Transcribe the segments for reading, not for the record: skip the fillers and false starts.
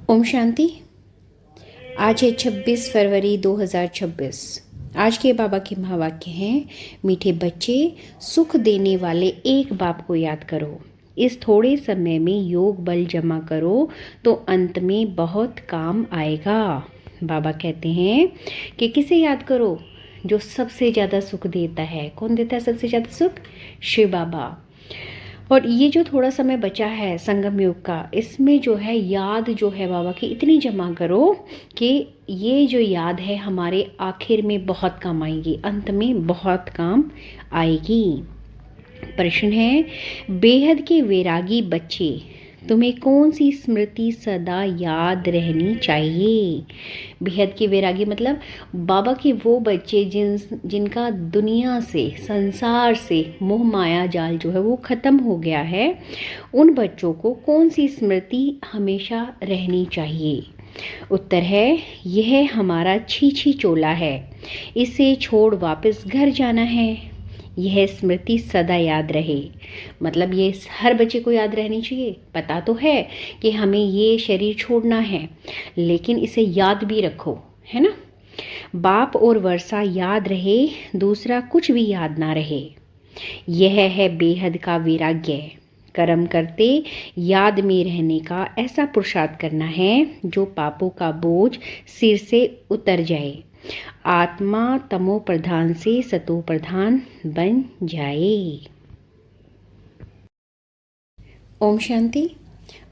ओम शांति। आज है 26 फरवरी 2026। आज के बाबा के महावाक्य हैं, मीठे बच्चे, सुख देने वाले एक बाप को याद करो। इस थोड़े समय में योग बल जमा करो तो अंत में बहुत काम आएगा। बाबा कहते हैं कि किसे याद करो? जो सबसे ज़्यादा सुख देता है। कौन देता है सबसे ज़्यादा सुख? शिव बाबा। और ये जो थोड़ा समय बचा है संगम युग का, इसमें जो है याद जो है बाबा की इतनी जमा करो कि ये जो याद है हमारे आखिर में बहुत काम आएगी, अंत में बहुत काम आएगी। प्रश्न है, बेहद के वैरागी बच्चे, तुम्हें कौन सी स्मृति सदा याद रहनी चाहिए? बेहद के वैरागी मतलब बाबा के वो बच्चे जिनका दुनिया से, संसार से मोह माया जाल जो है वो ख़त्म हो गया है। उन बच्चों को कौन सी स्मृति हमेशा रहनी चाहिए? उत्तर है, यह हमारा छीछी चोला है, इसे छोड़ वापस घर जाना है। यह स्मृति सदा याद रहे। मतलब ये हर बच्चे को याद रहनी चाहिए। पता तो है कि हमें ये शरीर छोड़ना है, लेकिन इसे याद भी रखो, है ना। बाप और वर्षा याद रहे, दूसरा कुछ भी याद ना रहे। यह है बेहद का वैराग्य। कर्म करते याद में रहने का ऐसा पुरुषार्थ करना है जो पापों का बोझ सिर से उतर जाए, आत्मा तमो प्रधान से सतो प्रधान बन जाए। ओम शांति।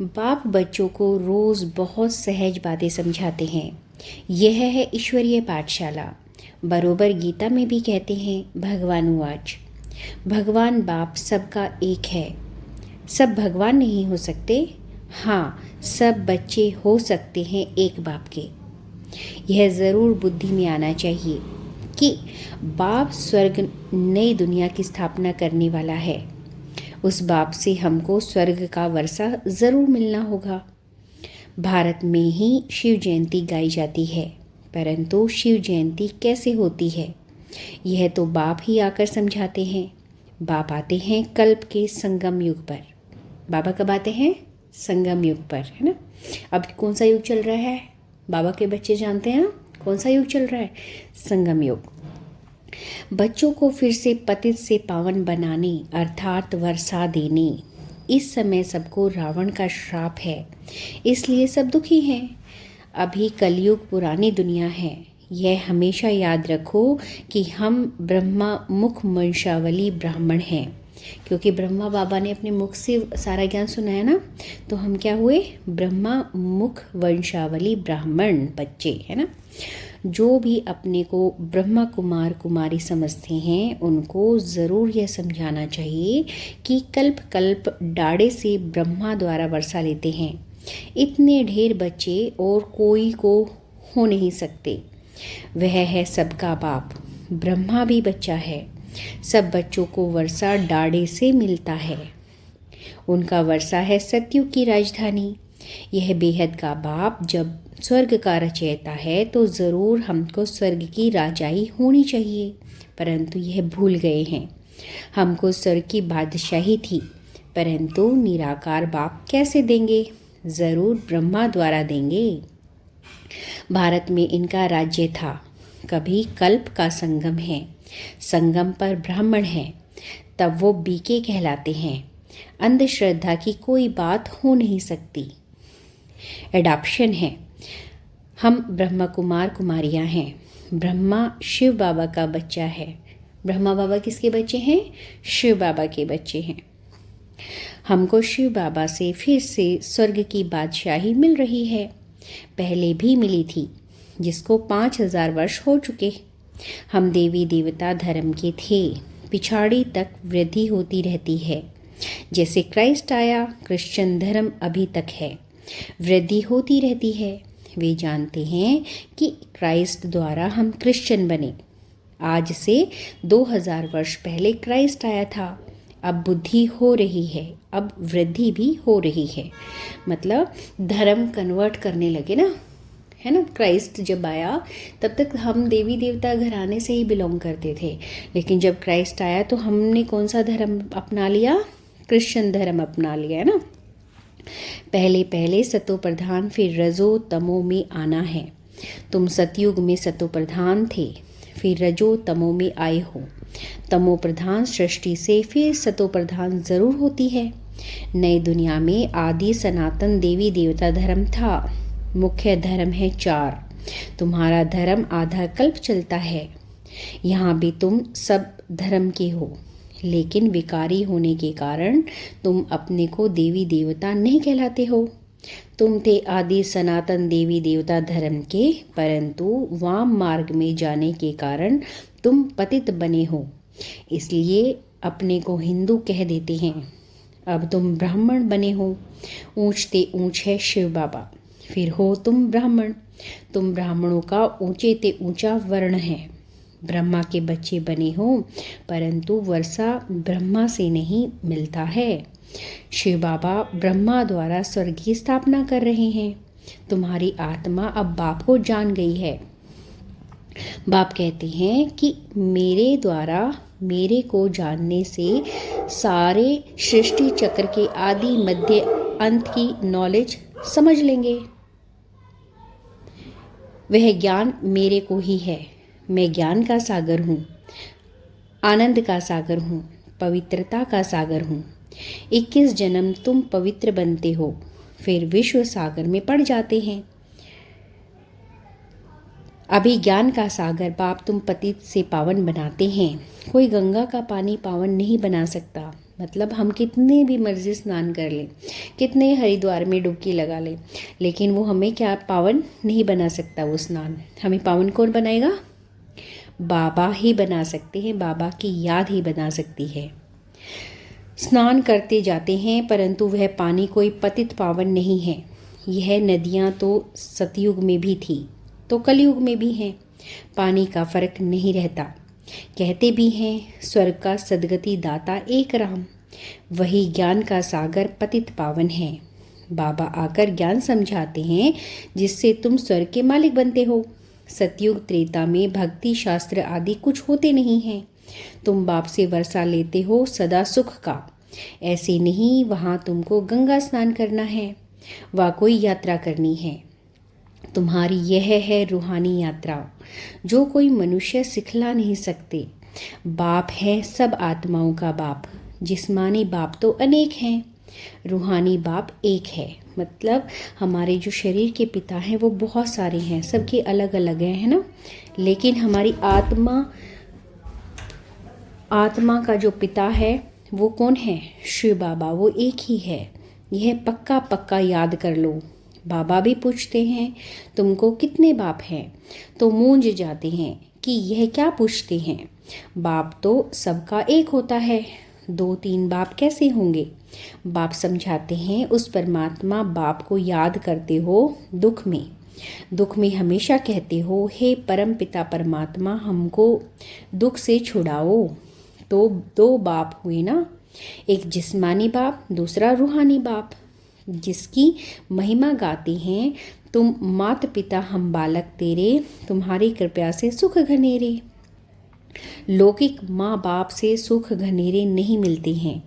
बाप बच्चों को रोज़ बहुत सहज बातें समझाते हैं। यह है ईश्वरीय पाठशाला। बरोबर गीता में भी कहते हैं, भगवान वाच, भगवान बाप सबका एक है। सब भगवान नहीं हो सकते, हाँ सब बच्चे हो सकते हैं एक बाप के। यह ज़रूर बुद्धि में आना चाहिए कि बाप स्वर्ग नई दुनिया की स्थापना करने वाला है। उस बाप से हमको स्वर्ग का वर्षा ज़रूर मिलना होगा। भारत में ही शिव जयंती गाई जाती है, परंतु शिव जयंती कैसे होती है यह तो बाप ही आकर समझाते हैं। बाप आते हैं कल्प के संगम युग पर। बाबा कब आते हैं? संगम युग पर, है ना। अब कौन सा युग चल रहा है? बाबा के बच्चे जानते हैं ना कौन सा युग चल रहा है? संगम युग। बच्चों को फिर से पतित से पावन बनाने अर्थात वर्षा देने। इस समय सबको रावण का श्राप है, इसलिए सब दुखी हैं। अभी कलयुग पुरानी दुनिया है। यह हमेशा याद रखो कि हम ब्रह्मा मुख वंशावली ब्राह्मण हैं, क्योंकि ब्रह्मा बाबा ने अपने मुख से सारा ज्ञान सुनाया ना, तो हम क्या हुए? ब्रह्मा मुख वंशावली ब्राह्मण बच्चे, है ना। जो भी अपने को ब्रह्मा कुमार कुमारी समझते हैं उनको ज़रूर यह समझाना चाहिए कि कल्प कल्प डाड़े से ब्रह्मा द्वारा वर्षा लेते हैं। इतने ढेर बच्चे और कोई को हो नहीं सकते। वह है सबका बाप। ब्रह्मा भी बच्चा है। सब बच्चों को वर्षा डाड़े से मिलता है। उनका वर्षा है सतयुग की राजधानी। यह बेहद का बाप जब स्वर्ग का रचयिता है तो ज़रूर हमको स्वर्ग की राजाई होनी चाहिए, परंतु यह भूल गए हैं। हमको स्वर्ग की बादशाही थी, परंतु निराकार बाप कैसे देंगे? ज़रूर ब्रह्मा द्वारा देंगे। भारत में इनका राज्य था। कभी कल्प का संगम है, संगम पर ब्राह्मण हैं, तब वो बीके कहलाते हैं। अंधश्रद्धा की कोई बात हो नहीं सकती। एडॉप्शन है। हम ब्रह्मा कुमार कुमारियाँ हैं। ब्रह्मा शिव बाबा का बच्चा है। ब्रह्मा बाबा किसके बच्चे हैं? शिव बाबा के बच्चे हैं। हमको शिव बाबा से फिर से स्वर्ग की बादशाही मिल रही है। पहले भी मिली थी, जिसको 5000 वर्ष हो चुके। हम देवी देवता धर्म के थे। पिछाड़ी तक वृद्धि होती रहती है। जैसे क्राइस्ट आया, क्रिश्चियन धर्म अभी तक है, वृद्धि होती रहती है। वे जानते हैं कि क्राइस्ट द्वारा हम क्रिश्चियन बने। आज से 2000 वर्ष पहले क्राइस्ट आया था। अब बुद्धि हो रही है, अब वृद्धि भी हो रही है। मतलब धर्म कन्वर्ट करने लगे ना, है ना। क्राइस्ट जब आया तब तक हम देवी देवता घराने से ही बिलोंग करते थे, लेकिन जब क्राइस्ट आया तो हमने कौन सा धर्म अपना लिया? क्रिश्चियन धर्म अपना लिया, है ना। पहले पहले सतो प्रधान फिर रजो तमो में आना है। तुम सतयुग में सतो प्रधान थे, फिर रजो तमो में आए हो। तमो प्रधान सृष्टि से फिर सतो प्रधान जरूर होती है। नई दुनिया में आदि सनातन देवी देवता धर्म था। मुख्य धर्म है 4। तुम्हारा धर्म आधा कल्प चलता है। यहाँ भी तुम सब धर्म के हो, लेकिन विकारी होने के कारण तुम अपने को देवी देवता नहीं कहलाते हो। तुम थे आदि सनातन देवी देवता धर्म के, परंतु वाम मार्ग में जाने के कारण तुम पतित बने हो, इसलिए अपने को हिंदू कह देते हैं। अब तुम ब्राह्मण बने हो। ऊंचते ऊंच है शिव बाबा, फिर हो तुम ब्राह्मण। तुम ब्राह्मणों का ऊंचे ते ऊंचा वर्ण है। ब्रह्मा के बच्चे बने हो, परंतु वर्षा ब्रह्मा से नहीं मिलता है। शिव बाबा ब्रह्मा द्वारा स्वर्ग की स्थापना कर रहे हैं। तुम्हारी आत्मा अब बाप को जान गई है। बाप कहते हैं कि मेरे द्वारा मेरे को जानने से सारे सृष्टि चक्र के आदि मध्य अंत की नॉलेज समझ लेंगे। वह ज्ञान मेरे को ही है। मैं ज्ञान का सागर हूँ, आनंद का सागर हूँ, पवित्रता का सागर हूँ। 21 जन्म तुम पवित्र बनते हो, फिर विश्व सागर में पड़ जाते हैं। अभी ज्ञान का सागर बाप तुम पतित से पावन बनाते हैं। कोई गंगा का पानी पावन नहीं बना सकता। मतलब हम कितने भी मर्जी स्नान कर लें, कितने हरिद्वार में डुबकी लगा लें, लेकिन वो हमें क्या पावन नहीं बना सकता। वो स्नान हमें पावन कौन बनाएगा? बाबा ही बना सकते हैं। बाबा की याद ही बना सकती है। स्नान करते जाते हैं, परंतु वह पानी कोई पतित पावन नहीं है। यह नदियाँ तो सतयुग में भी थी, तो कलयुग में भी हैं। पानी का फर्क नहीं रहता। कहते भी हैं स्वर्ग का सदगति दाता एक राम। वही ज्ञान का सागर पतित पावन है। बाबा आकर ज्ञान समझाते हैं, जिससे तुम स्वर्ग के मालिक बनते हो। सतयुग त्रेता में भक्ति शास्त्र आदि कुछ होते नहीं हैं। तुम बाप से वर्षा लेते हो सदा सुख का। ऐसे नहीं, वहाँ तुमको गंगा स्नान करना है, वह कोई यात्रा करनी है। तुम्हारी यह है रूहानी यात्रा, जो कोई मनुष्य सिखला नहीं सकते। बाप है सब आत्माओं का बाप। जिस्मानी बाप तो अनेक हैं, रूहानी बाप एक है। मतलब हमारे जो शरीर के पिता हैं वो बहुत सारे हैं, सबके अलग अलग हैं, है ना। लेकिन हमारी आत्मा का जो पिता है वो कौन है? शिव बाबा, वो एक ही है। यह पक्का पक्का याद कर लो। बाबा भी पूछते हैं तुमको कितने बाप हैं, तो मूंझ जाते हैं कि यह क्या पूछते हैं। बाप तो सबका एक होता है, 2-3 बाप कैसे होंगे? बाप समझाते हैं उस परमात्मा बाप को याद करते हो दुख में हमेशा कहते हो, हे परम पिता परमात्मा हमको दुख से छुड़ाओ। तो 2 बाप हुए ना, एक जिस्मानी बाप, दूसरा रूहानी बाप, जिसकी महिमा गाते हैं तुम मात पिता हम बालक तेरे, तुम्हारी कृपा से सुख घनेरे। लौकिक माँ बाप से सुख घनेरे नहीं मिलते हैं।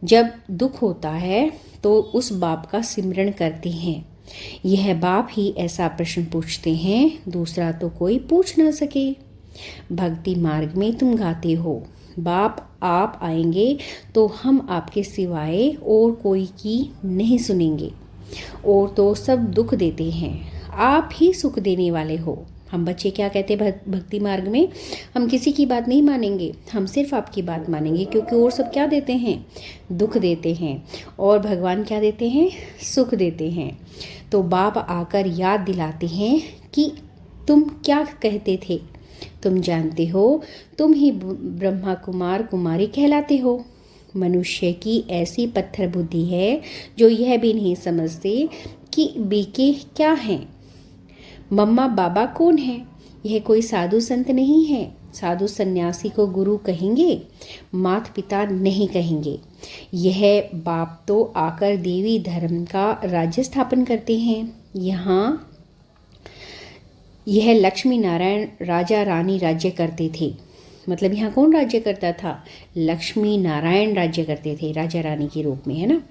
जब दुख होता है तो उस बाप का सिमरन करते हैं। यह बाप ही ऐसा प्रश्न पूछते हैं, दूसरा तो कोई पूछ ना सके। भक्ति मार्ग में तुम गाते हो, बाप आप आएंगे तो हम आपके सिवाय और कोई की नहीं सुनेंगे। और तो सब दुख देते हैं, आप ही सुख देने वाले हो। हम बच्चे क्या कहते हैं भक्ति मार्ग में? हम किसी की बात नहीं मानेंगे, हम सिर्फ आपकी बात मानेंगे, क्योंकि और सब क्या देते हैं? दुख देते हैं। और भगवान क्या देते हैं? सुख देते हैं। तो बाप आकर याद दिलाते हैं कि तुम क्या कहते थे। तुम जानते हो तुम ही ब्रह्मा कुमार कुमारी कहलाते हो। मनुष्य की ऐसी पत्थर बुद्धि है जो यह भी नहीं समझते कि बीके क्या हैं, मम्मा बाबा कौन है। यह कोई साधु संत नहीं है। साधु सन्यासी को गुरु कहेंगे, माता पिता नहीं कहेंगे। यह बाप तो आकर देवी धर्म का राज्य स्थापन करते हैं। यहाँ यह लक्ष्मी नारायण राजा रानी राज्य करते थे। मतलब यहाँ कौन राज्य करता था? लक्ष्मी नारायण राज्य करते थे राजा रानी के रूप में, है ना।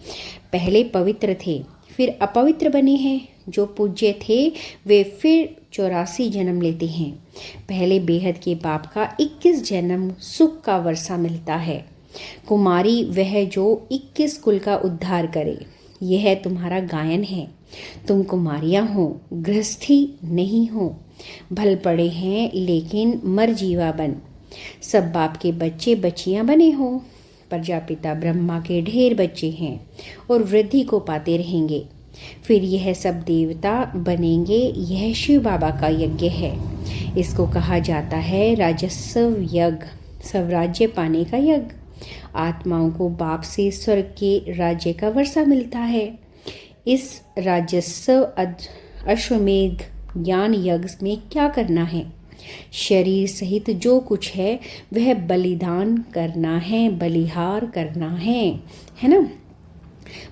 पहले पवित्र थे, फिर अपवित्र बने हैं। जो पूज्य थे वे फिर 84 जन्म लेते हैं। पहले बेहद के पाप का 21 जन्म सुख का वर्षा मिलता है। कुमारी वह जो 21 कुल का उद्धार करे, यह तुम्हारा गायन है। तुम कुमारियाँ हो, गृहस्थी नहीं हो। भल पड़े हैं लेकिन मर जीवा बन। सब बाप के बच्चे बच्चियाँ बने हो। प्रजापिता ब्रह्मा के ढेर बच्चे हैं और वृद्धि को पाते रहेंगे। फिर यह सब देवता बनेंगे। यह शिव बाबा का यज्ञ है। इसको कहा जाता है राजस्व यज्ञ, स्वराज्य पाने का यज्ञ। आत्माओं को बाप से स्वर्ग के राज्य का वर्षा मिलता है। इस राजस्व अश्वमेध ज्ञान यज्ञ में क्या करना है? शरीर सहित जो कुछ है वह बलिदान करना है, बलिहार करना है ना।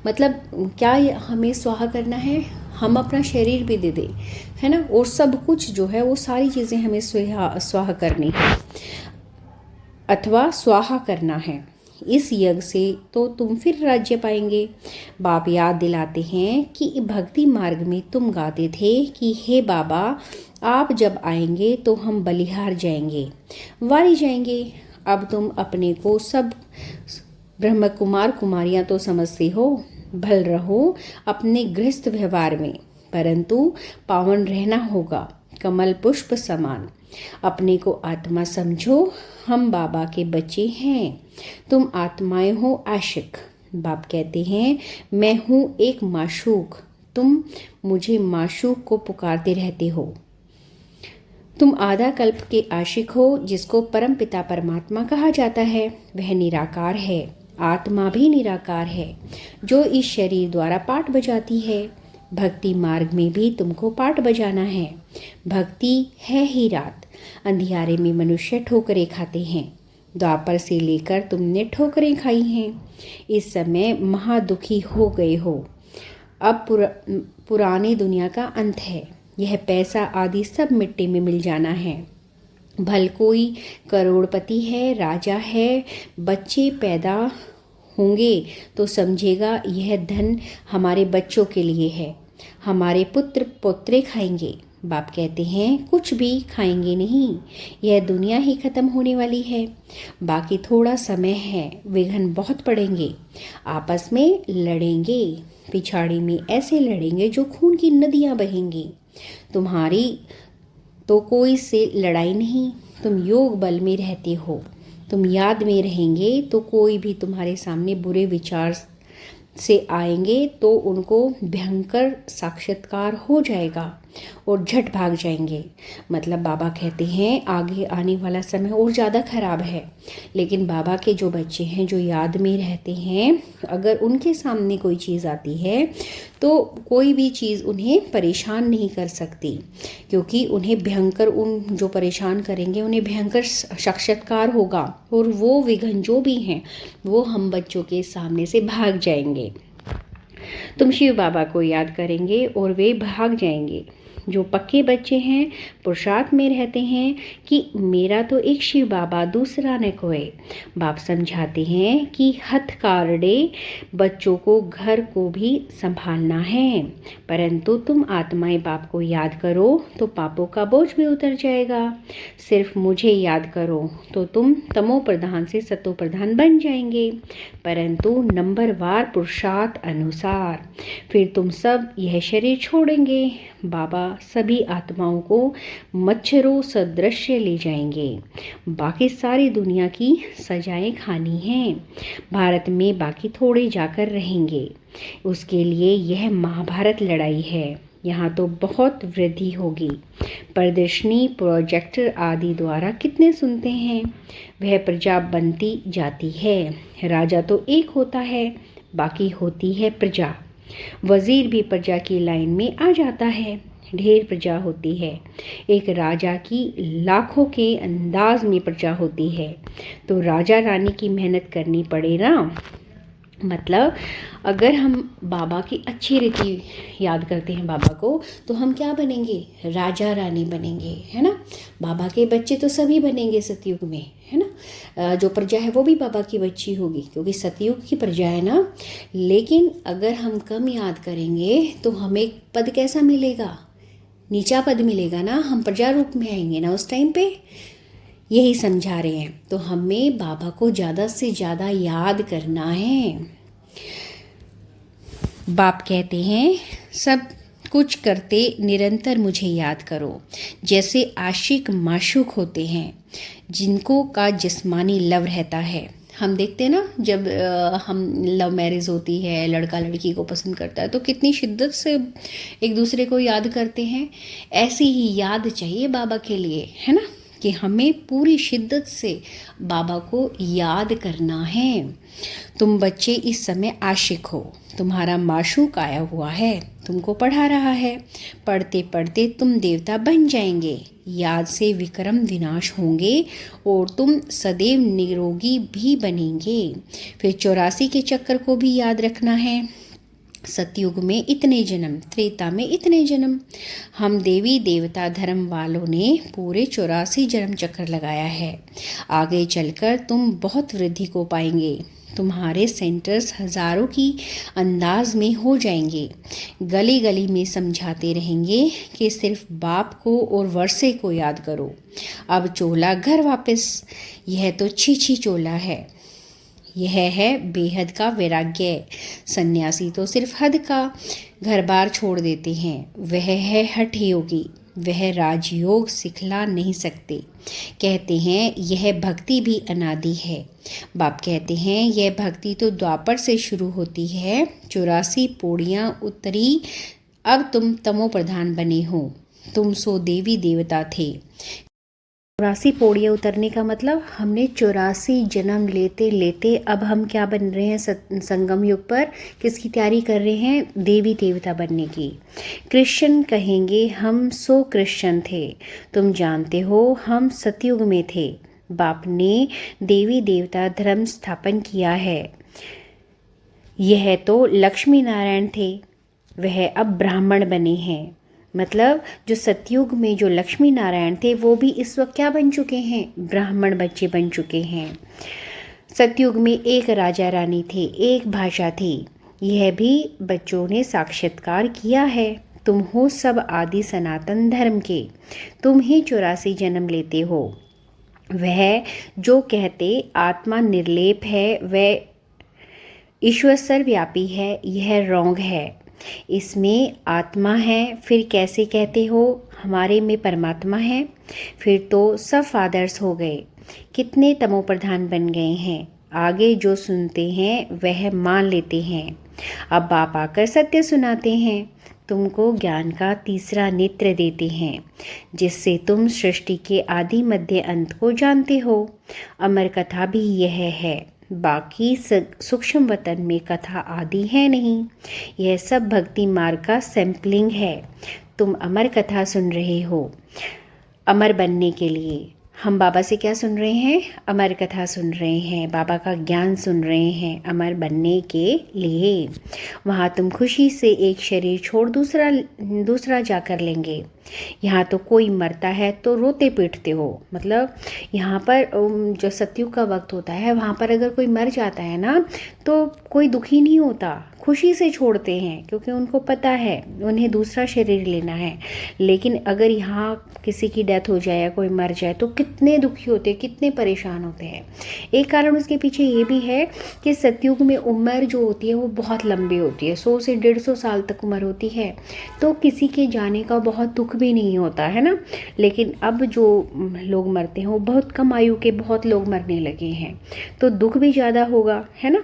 मतलब क्या हमें स्वाहा करना है? हम अपना शरीर भी दे दें, है ना, और सब कुछ जो है वो सारी चीज़ें हमें स्वाहा करनी है अथवा स्वाहा करना है। इस यज्ञ से तो तुम फिर राज्य पाएंगे। बाप याद दिलाते हैं कि भक्ति मार्ग में तुम गाते थे कि हे बाबा, आप जब आएंगे तो हम बलिहार जाएंगे, वारी जाएंगे। अब तुम अपने को सब ब्रह्म कुमार कुमारियाँ तो समझते हो। भल रहो अपने गृहस्थ व्यवहार में, परंतु पावन रहना होगा, कमल पुष्प समान। अपने को आत्मा समझो। हम बाबा के बच्चे हैं, तुम आत्माएं हो आशिक। बाप कहते हैं मैं हूँ एक माशूक, तुम मुझे माशूक को पुकारते रहते हो। तुम आधा कल्प के आशिक हो। जिसको परम पिता परमात्मा कहा जाता है वह निराकार है। आत्मा भी निराकार है जो इस शरीर द्वारा पाठ बजाती है। भक्ति मार्ग में भी तुमको पाठ बजाना है। भक्ति है ही रात। अंधियारे में मनुष्य ठोकरें खाते हैं। द्वापर से लेकर तुमने ठोकरें खाई हैं। इस समय महादुखी हो गए हो। अब पुरानी दुनिया का अंत है। यह पैसा आदि सब मिट्टी में मिल जाना है। भल कोई करोड़पति है, राजा है, बच्चे पैदा होंगे तो समझेगा यह धन हमारे बच्चों के लिए है, हमारे पुत्र पोत्रे खाएंगे। बाप कहते हैं कुछ भी खाएंगे नहीं, यह दुनिया ही खत्म होने वाली है। बाकी थोड़ा समय है, विघ्न बहुत पड़ेंगे। आपस में लड़ेंगे, पिछाड़ी में ऐसे लड़ेंगे जो खून की नदियाँ बहेंगी। तुम्हारी तो कोई से लड़ाई नहीं, तुम योग बल में रहते हो। तुम याद में रहेंगे तो कोई भी तुम्हारे सामने बुरे विचार से आएंगे तो उनको भयंकर साक्षात्कार हो जाएगा और झट भाग जाएंगे। मतलब बाबा कहते हैं आगे आने वाला समय और ज़्यादा खराब है, लेकिन बाबा के जो बच्चे हैं जो याद में रहते हैं, अगर उनके सामने कोई चीज़ आती है तो कोई भी चीज़ उन्हें परेशान नहीं कर सकती, क्योंकि उन्हें भयंकर उन जो परेशान करेंगे उन्हें भयंकर साक्षात्कार होगा और वो विघ्न जो भी हैं वो हम बच्चों के सामने से भाग जाएंगे। तुम शिव बाबा को याद करेंगे और वे भाग जाएंगे। जो पक्के बच्चे हैं पुरुषार्थ में रहते हैं कि मेरा तो एक शिव बाबा, दूसरा न कोई। बाप समझाते हैं कि हथकारडे बच्चों को घर को भी संभालना है, परंतु तुम आत्माएं बाप को याद करो तो पापों का बोझ भी उतर जाएगा। सिर्फ मुझे याद करो तो तुम तमो प्रधान से सतो प्रधान बन जाएंगे, परंतु नंबरवार पुरुषार्थ अनुसार। फिर तुम सब यह शरीर छोड़ेंगे। बाबा सभी आत्माओं को मच्छरों सदृश ले जाएंगे। बाकी सारी दुनिया की सजाएं खानी हैं। भारत में बाकी थोड़े जाकर रहेंगे। उसके लिए यह महाभारत लड़ाई है। यहाँ तो बहुत वृद्धि होगी। प्रदर्शनी, प्रोजेक्टर आदि द्वारा कितने सुनते हैं। वह प्रजा बनती जाती है। राजा तो एक होता है, बाकी होती है प्रजा। वजीर भी प्रजा की लाइन में आ जाता है। ढेर प्रजा होती है। एक राजा की लाखों के अंदाज में प्रजा होती है, तो राजा रानी की मेहनत करनी पड़े ना। मतलब अगर हम बाबा की अच्छी रीति याद करते हैं बाबा को, तो हम क्या बनेंगे? राजा रानी बनेंगे, है ना। बाबा के बच्चे तो सभी बनेंगे सतयुग में, है ना। जो प्रजा है वो भी बाबा की बच्ची होगी, क्योंकि सतयुग की प्रजा है ना। लेकिन अगर हम कम याद करेंगे तो हमें पद कैसा मिलेगा? नीचा पद मिलेगा ना। हम प्रजा रूप में आएंगे ना उस टाइम पे। यही समझा रहे हैं। तो हमें बाबा को ज़्यादा से ज़्यादा याद करना है। बाप कहते हैं, सब कुछ करते निरंतर मुझे याद करो। जैसे आशिक माशूक होते हैं जिनको का जिस्मानी लव रहता है। हम देखते हैं ना, जब हम लव मैरिज होती है, लड़का लड़की को पसंद करता है तो कितनी शिद्दत से एक दूसरे को याद करते हैं। ऐसी ही याद चाहिए बाबा के लिए, है ना, कि हमें पूरी शिद्दत से बाबा को याद करना है। तुम बच्चे इस समय आशिक हो, तुम्हारा माशूक आया हुआ है, तुमको पढ़ा रहा है। पढ़ते पढ़ते तुम देवता बन जाएंगे, याद से विक्रम विनाश होंगे और तुम सदैव निरोगी भी बनेंगे। फिर 84 के चक्कर को भी याद रखना है। सतयुग में इतने जन्म, त्रेता में इतने जन्म। हम देवी देवता धर्म वालों ने पूरे 84 जन्म चक्कर लगाया है। आगे चलकर तुम बहुत वृद्धि को पाएंगे। तुम्हारे सेंटर्स हजारों की अंदाज में हो जाएंगे। गली गली में समझाते रहेंगे कि सिर्फ बाप को और वर्षे को याद करो। अब चोला घर वापस। यह तो छी चोला है। यह है बेहद का वैराग्य। सन्यासी तो सिर्फ हद का घर बार छोड़ देते हैं। वह है हठ योगी। वह राजयोग सिखला नहीं सकते। कहते हैं यह भक्ति भी अनादि है। बाप कहते हैं यह भक्ति तो द्वापर से शुरू होती है। 84 पौड़ियाँ उतरी, अब तुम तमो प्रधान बने हो। तुम सो देवी देवता थे। 84 पौड़ियाँ उतरने का मतलब हमने 84 जन्म लेते लेते अब हम क्या बन रहे हैं? संगम युग पर किसकी तैयारी कर रहे हैं? देवी देवता बनने की। क्रिश्चियन कहेंगे हम सो क्रिश्चियन थे। तुम जानते हो हम सतयुग में थे। बाप ने देवी देवता धर्म स्थापन किया है। यह तो लक्ष्मी नारायण थे, वह अब ब्राह्मण बने हैं। मतलब जो सतयुग में जो लक्ष्मी नारायण थे वो भी इस वक्त क्या बन चुके हैं? ब्राह्मण बच्चे बन चुके हैं। सतयुग में एक राजा रानी थे, एक भाषा थी। यह भी बच्चों ने साक्षात्कार किया है। तुम हो सब आदि सनातन धर्म के। तुम ही 84 जन्म लेते हो। वह जो कहते आत्मा निर्लेप है, वह ईश्वर सर्वव्यापी है, यह रॉन्ग है। इसमें आत्मा है, फिर कैसे कहते हो हमारे में परमात्मा है? फिर तो सब फादर्स हो गए। कितने तमो प्रधान बन गए हैं। आगे जो सुनते हैं वह मान लेते हैं। अब बाप आकर सत्य सुनाते हैं। तुमको ज्ञान का तीसरा नेत्र देते हैं, जिससे तुम सृष्टि के आदि मध्य अंत को जानते हो। अमर कथा भी यह है। बाकी सूक्ष्म वतन में कथा आदि है नहीं। यह सब भक्ति मार्ग का सैम्पलिंग है। तुम अमर कथा सुन रहे हो अमर बनने के लिए। हम बाबा से क्या सुन रहे हैं? अमर कथा सुन रहे हैं, बाबा का ज्ञान सुन रहे हैं अमर बनने के लिए। वहाँ तुम खुशी से एक शरीर छोड़ दूसरा जाकर लेंगे। यहाँ तो कोई मरता है तो रोते पीटते हो। मतलब यहाँ पर जो सतयुग का वक्त होता है वहाँ पर अगर कोई मर जाता है ना तो कोई दुखी नहीं होता, खुशी से छोड़ते हैं, क्योंकि उनको पता है उन्हें दूसरा शरीर लेना है। लेकिन अगर यहाँ किसी की डेथ हो जाए या कोई मर जाए तो कितने दुखी होते हैं, कितने परेशान होते हैं। एक कारण उसके पीछे ये भी है कि सतयुग में उम्र जो होती है वो बहुत लंबी होती है, 100 से 150 साल तक उम्र होती है। तो किसी के जाने का बहुत दुख भी नहीं होता है ना। लेकिन अब जो लोग मरते हैं वो बहुत कम आयु के बहुत लोग मरने लगे हैं, तो दुख भी ज़्यादा होगा, है ना।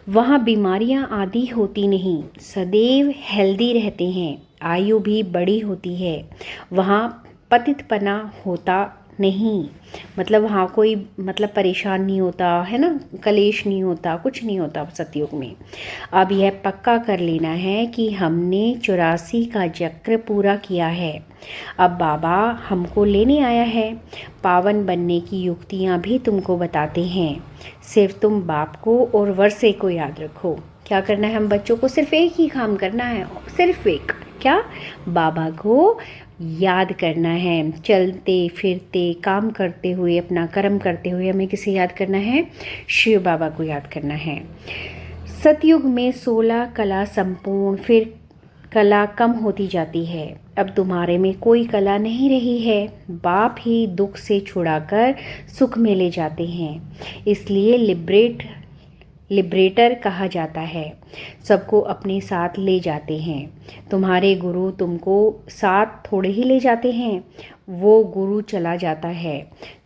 वहाँ बीमारियाँ आदि होती नहीं, सदैव हेल्दी रहते हैं, आयु भी बड़ी होती है। वहाँ पतितपना होता नहीं, मतलब वहाँ कोई मतलब परेशान नहीं होता है ना, कलेश नहीं होता, कुछ नहीं होता सतयुग में। अब यह पक्का कर लेना है कि हमने 84 का चक्र पूरा किया है। अब बाबा हमको लेने आया है, पावन बनने की युक्तियाँ भी तुमको बताते हैं। सिर्फ तुम बाप को और वर्षे को याद रखो। क्या करना है हम बच्चों को? सिर्फ एक ही काम करना है, सिर्फ एक। क्या? बाबा को याद करना है। चलते फिरते काम करते हुए, अपना कर्म करते हुए हमें किसे याद करना है? शिव बाबा को याद करना है। सतयुग में 16 कला संपूर्ण, फिर कला कम होती जाती है। अब तुम्हारे में कोई कला नहीं रही है। बाप ही दुख से छुड़ाकर सुख में ले जाते हैं, इसलिए लिबरेटर कहा जाता है। सबको अपने साथ ले जाते हैं। तुम्हारे गुरु तुमको साथ थोड़े ही ले जाते हैं। वो गुरु चला जाता है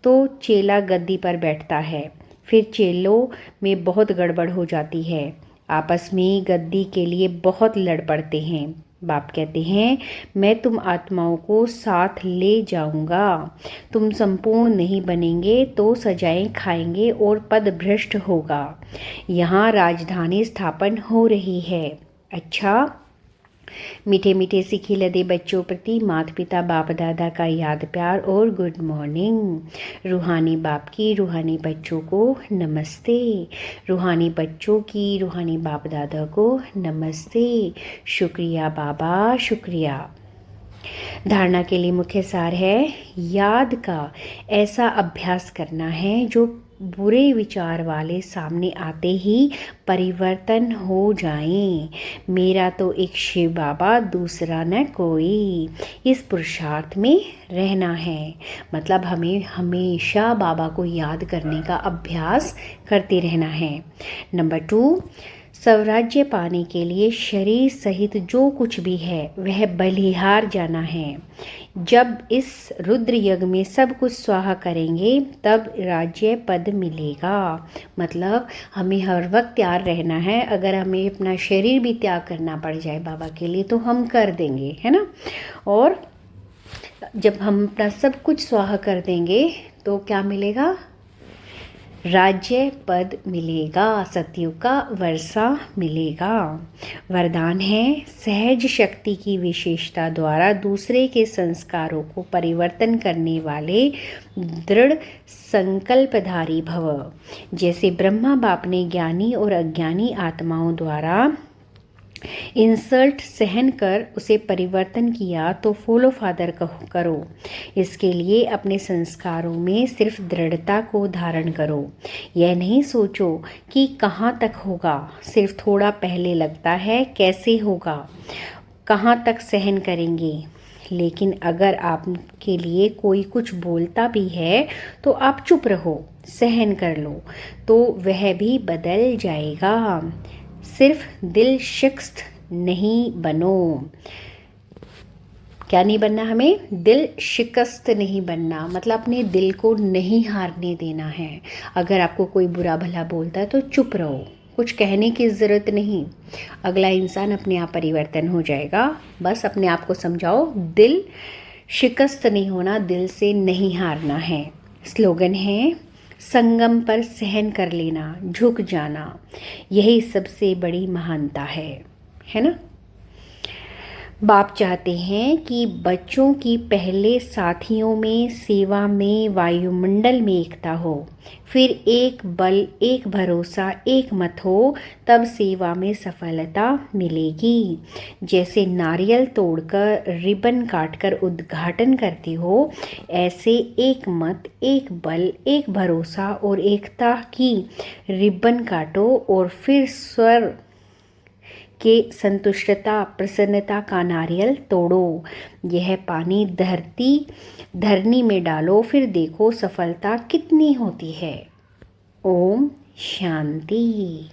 तो चेला गद्दी पर बैठता है। फिर चेलों में बहुत गड़बड़ हो जाती है, आपस में गद्दी के लिए बहुत लड़ पड़ते हैं। बाप कहते हैं मैं तुम आत्माओं को साथ ले जाऊंगा। तुम संपूर्ण नहीं बनेंगे तो सजाएं खाएंगे और पद भ्रष्ट होगा। यहाँ राजधानी स्थापन हो रही है। अच्छा, मीठे मीठे सिखी लदे बच्चों प्रति माता पिता बाप दादा का याद प्यार और गुड मॉर्निंग। रूहानी बाप की रूहानी बच्चों को नमस्ते। रूहानी बच्चों की रूहानी बाप दादा को नमस्ते। शुक्रिया बाबा, शुक्रिया। धारणा के लिए मुख्य सार है, याद का ऐसा अभ्यास करना है जो बुरे विचार वाले सामने आते ही परिवर्तन हो जाएं। मेरा तो एक शिव बाबा, दूसरा न कोई। इस पुरुषार्थ में रहना है, मतलब हमें हमेशा बाबा को याद करने का अभ्यास करते रहना है। नंबर 2, स्वराज्य पाने के लिए शरीर सहित जो कुछ भी है वह बलिहार जाना है। जब इस रुद्र यज्ञ में सब कुछ स्वाहा करेंगे तब राज्य पद मिलेगा। मतलब हमें हर वक्त तैयार रहना है। अगर हमें अपना शरीर भी त्याग करना पड़ जाए बाबा के लिए तो हम कर देंगे, है ना। और जब हम अपना सब कुछ स्वाहा कर देंगे तो क्या मिलेगा? राज्य पद मिलेगा, सतयुग का वर्षा मिलेगा। वरदान है, सहज शक्ति की विशेषता द्वारा दूसरे के संस्कारों को परिवर्तन करने वाले दृढ़ संकल्पधारी भव। जैसे ब्रह्मा बाप ने ज्ञानी और अज्ञानी आत्माओं द्वारा इंसल्ट सहन कर उसे परिवर्तन किया तो फॉलो फादर करो। इसके लिए अपने संस्कारों में सिर्फ दृढ़ता को धारण करो। यह नहीं सोचो कि कहाँ तक होगा, सिर्फ थोड़ा पहले लगता है कैसे होगा, कहाँ तक सहन करेंगे। लेकिन अगर आपके लिए कोई कुछ बोलता भी है तो आप चुप रहो, सहन कर लो, तो वह भी बदल जाएगा। सिर्फ दिल शिकस्त नहीं बनो। क्या नहीं बनना हमें? दिल शिकस्त नहीं बनना, मतलब अपने दिल को नहीं हारने देना है। अगर आपको कोई बुरा भला बोलता है तो चुप रहो, कुछ कहने की ज़रूरत नहीं। अगला इंसान अपने आप परिवर्तन हो जाएगा। बस अपने आप को समझाओ, दिल शिकस्त नहीं होना, दिल से नहीं हारना है। स्लोगन है, संगम पर सहन कर लेना, झुक जाना, यही सबसे बड़ी महानता है ना। बाप चाहते हैं कि बच्चों की पहले साथियों में, सेवा में, वायुमंडल में एकता हो, फिर एक बल, एक भरोसा, एक मत हो, तब सेवा में सफलता मिलेगी। जैसे नारियल तोड़कर रिबन काटकर उद्घाटन करते हो, ऐसे एक मत, एक बल, एक भरोसा और एकता की रिबन काटो और फिर स्वर के संतुष्टता प्रसन्नता का नारियल तोड़ो। यह पानी धरनी में डालो, फिर देखो सफलता कितनी होती है। ओम शांति।